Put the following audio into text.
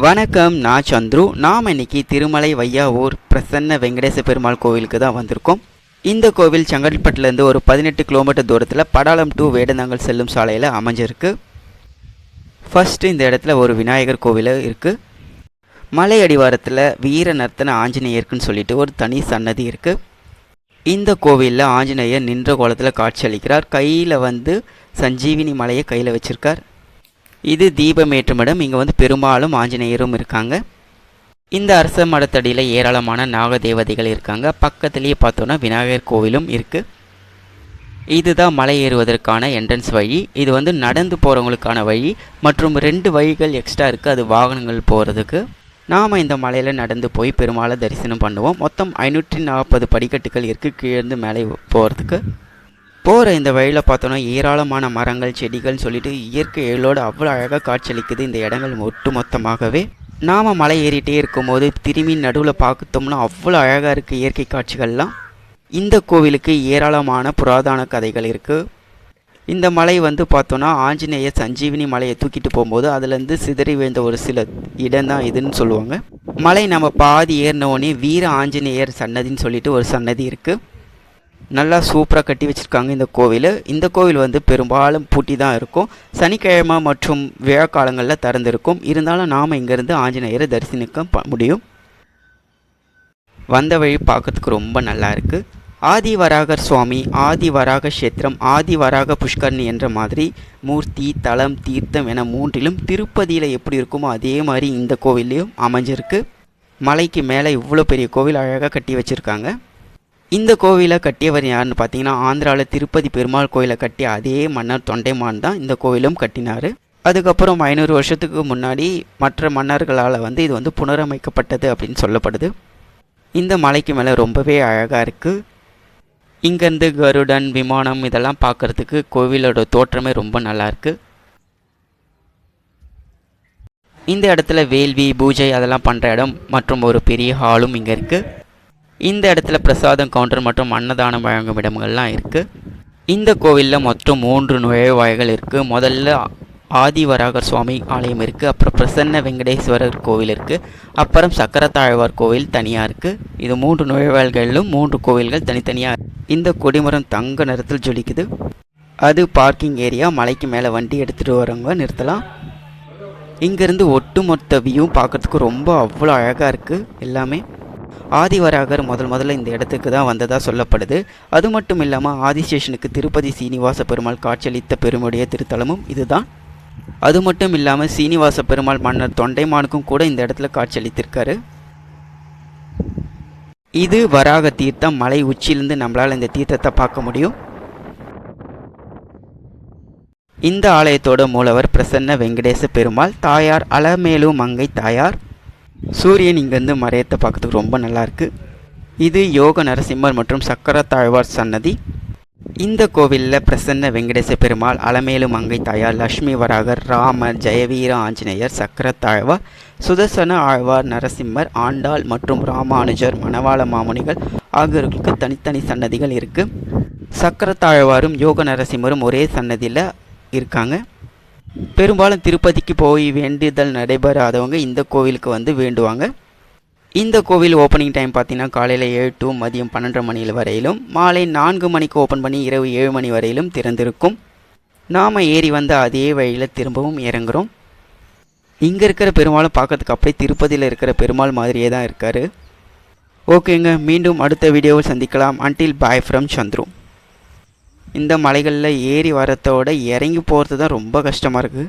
வணக்கம், நான் சந்துரு. நாம் இன்னைக்கு திருமலை வையாவூர் பிரசன்ன வெங்கடேச பெருமாள் கோவிலுக்கு தான் வந்திருக்கோம். இந்த கோவில் செங்கல்பட்டுலேருந்து ஒரு 18 கிலோமீட்டர் தூரத்தில் படாலம் டு வேடந்தாங்கல் செல்லும் சாலையில் அமைஞ்சிருக்கு. ஃபஸ்ட்டு இந்த இடத்துல ஒரு விநாயகர் கோவில் இருக்குது. மலை அடிவாரத்தில் வீர நர்த்தன ஆஞ்சநேயருக்குன்னு சொல்லிட்டு ஒரு தனி சன்னதி இருக்குது. இந்த கோவிலில் ஆஞ்சநேயர் நின்ற கோலத்தில் காட்சியளிக்கிறார். கையில் சஞ்சீவினி மலையை கையில் வச்சுருக்கார். இது தீபமேற்றுமிடம். இங்கே பெரும்பாலும் ஆஞ்சநேயரும் இருக்காங்க. இந்த அரச மடத்தடியில் ஏராளமான நாகதேவதைகள் இருக்காங்க. பக்கத்துலேயே பார்த்தோன்னா விநாயகர் கோவிலும் இருக்குது. இதுதான் மலை ஏறுவதற்கான என்ட்ரன்ஸ் வழி. இது நடந்து போகிறவங்களுக்கான வழி மற்றும் 2 வழிகள் எக்ஸ்ட்ரா இருக்குது. அது வாகனங்கள் போகிறதுக்கு. நாம் இந்த மலையில் நடந்து போய் பெருமாளை தரிசனம் பண்ணுவோம். மொத்தம் 540 படிக்கட்டுகள் இருக்குது கீழேருந்து மேலே போகிறதுக்கு. போகிற இந்த வழியில் பார்த்தோன்னா ஏராளமான மரங்கள் செடிகள்னு சொல்லிட்டு இயற்கை எழிலோடு அவ்வளோ அழகாக காட்சியளிக்குது இந்த இடங்கள் ஒட்டு மொத்தமாகவே. நாம் மலை ஏறிட்டே இருக்கும்போது திரும்பி நடுவில் பார்த்தோம்னா அவ்வளோ அழகாக இருக்குது இயற்கை காட்சிகள்லாம். இந்த கோவிலுக்கு ஏராளமான புராதன கதைகள் இருக்குது. இந்த மலை பார்த்தோன்னா ஆஞ்சநேயர் சஞ்சீவினி மலையை தூக்கிட்டு போகும்போது அதுலேருந்து சிதறி விழுந்த ஒரு சில இடம் தான் இதுன்னு சொல்லுவாங்க. மலை நம்ம பாதி ஏறினோடனே வீர ஆஞ்சநேயர் சன்னதின்னு சொல்லிட்டு ஒரு சன்னதி இருக்குது. நல்லா சூப்பராக கட்டி வச்சுருக்காங்க இந்த கோவில். இந்த கோவில் பெரும்பாலும் பூட்டி தான் இருக்கும். சனிக்கிழமை மற்றும் விழா காலங்களில் திறந்திருக்கும். இருந்தாலும் நாம் இங்கேருந்து ஆஞ்சநேயரை தரிசனிக்க முடியும். வந்த வழி பார்க்கறதுக்கு ரொம்ப நல்லா இருக்குது. ஆதி வராகர் சுவாமி, ஆதி வராக கஷேத்திரம், ஆதி வராக புஷ்கரணி என்ற மாதிரி மூர்த்தி, தலம், தீர்த்தம் என 3லும் திருப்பதியில் எப்படி இருக்குமோ அதே மாதிரி இந்த கோவில்லையும் அமைஞ்சிருக்கு. மலைக்கு மேலே இவ்வளோ பெரிய கோவில் அழகாக கட்டி வச்சுருக்காங்க. இந்த கோவிலை கட்டியவர் யாருன்னு பார்த்தீங்கன்னா, ஆந்திராவில் திருப்பதி பெருமாள் கோயிலை கட்டிய அதே மன்னர் தொண்டைமான் தான் இந்த கோவிலும் கட்டினார். அதுக்கப்புறம் 500 வருஷத்துக்கு முன்னாடி மற்ற மன்னர்களால் இது புனரமைக்கப்பட்டது அப்படின்னு சொல்லப்படுது. இந்த மலைக்கு மேலே ரொம்பவே அழகாக இருக்குது. இங்கேருந்து கருடன், விமானம் இதெல்லாம் பார்க்குறதுக்கு கோவிலோட தோற்றமே ரொம்ப நல்லாயிருக்கு. இந்த இடத்துல வேள்வி, பூஜை அதெல்லாம் பண்ணுற இடம் மற்றும் ஒரு பெரிய ஹாலும் இங்கே இருக்குது. இந்த இடத்துல பிரசாதம் கவுண்டர் மற்றும் அன்னதானம் வழங்கும் இடங்கள்லாம் இருக்குது. இந்த கோவிலில் மொத்தம் 3 நுழைவாய்கள் இருக்குது. முதல்ல ஆதிவராகர் சுவாமி ஆலயம் இருக்குது. அப்புறம் பிரசன்ன வெங்கடேஸ்வரர் கோவில் இருக்குது. அப்புறம் சக்கரத்தாழ்வார் கோவில் தனியாக இருக்குது. இது 3 நுழைவாய்களிலும் 3 கோவில்கள் தனித்தனியாக. இந்த கொடிமரம் தங்க நிறத்தில் ஜொலிக்குது. அது பார்க்கிங் ஏரியா. மலைக்கு மேலே வண்டி எடுத்துகிட்டு வரவங்க நிறுத்தலாம். இங்கேருந்து ஒட்டுமொத்த வியூ பார்க்குறதுக்கு ரொம்ப அவ்வளோ அழகாக இருக்குது எல்லாமே. ஆதிவராகர் முதல்ல இந்த இடத்துக்கு தான் வந்ததாக சொல்லப்படுது. அது மட்டும் இல்லாமல் ஆதிசேஷனுக்கு திருப்பதி சீனிவாச பெருமாள் காட்சியளித்த பெருமுடைய திருத்தலமும் இதுதான். அது மட்டும் இல்லாமல் சீனிவாச பெருமாள் மன்னர் தொண்டைமானுக்கும் கூட இந்த இடத்துல காட்சியளித்திருக்காரு. இது வராக தீர்த்தம். மலை உச்சியிலிருந்து நம்மளால் இந்த தீர்த்தத்தை பார்க்க முடியும். இந்த ஆலயத்தோட மூலவர் பிரசன்ன வெங்கடேச பெருமாள், தாயார் அலமேலு மங்கை தாயார். சூரியன் இங்கேருந்து மறையத்தை பார்க்கறதுக்கு ரொம்ப நல்லாயிருக்கு. இது யோக நரசிம்மர் மற்றும் சக்கரத்தாழ்வார் சன்னதி. இந்த கோவிலில் பிரசன்ன வெங்கடேச பெருமாள், அலமேலு மங்கை தாயார், லக்ஷ்மி வராகர், ராமர், ஜெயவீர ஆஞ்சநேயர், சக்கரத்தாழ்வார், சுதர்சன ஆழ்வார், நரசிம்மர், ஆண்டாள் மற்றும் ராமானுஜர், மணவாள மாமுனிகள் ஆகியோர்களுக்கு தனித்தனி சன்னதிகள் இருக்குது. சக்கரத்தாழ்வாரும் யோக நரசிம்மரும் ஒரே சன்னதியில் இருக்காங்க. பெரும்பாலும் திருப்பதிக்கு போய் வேண்டுதல் நடைபெறாதவங்க இந்த கோவிலுக்கு வேண்டுவாங்க. இந்த கோவில் ஓப்பனிங் டைம் பார்த்தீங்கன்னா காலையில் 7 to மதியம் 12 மணி வரையிலும், மாலை 4 மணிக்கு ஓப்பன் பண்ணி இரவு 7 மணி வரையிலும் திறந்திருக்கும். நாம் ஏறி அதே வழியில் திரும்பவும் இறங்குறோம். இங்கே இருக்கிற பெருமாளும் பார்க்கறதுக்கு அப்படியே திருப்பதியில் இருக்கிற பெருமாள் மாதிரியே தான் இருக்கார். ஓகேங்க, மீண்டும் அடுத்த வீடியோவில் சந்திக்கலாம். Until bye from Chandru. இந்த மலைகளில் ஏறி வரத்தோட இறங்கி போகிறது தான் ரொம்ப கஷ்டமாக இருக்குது.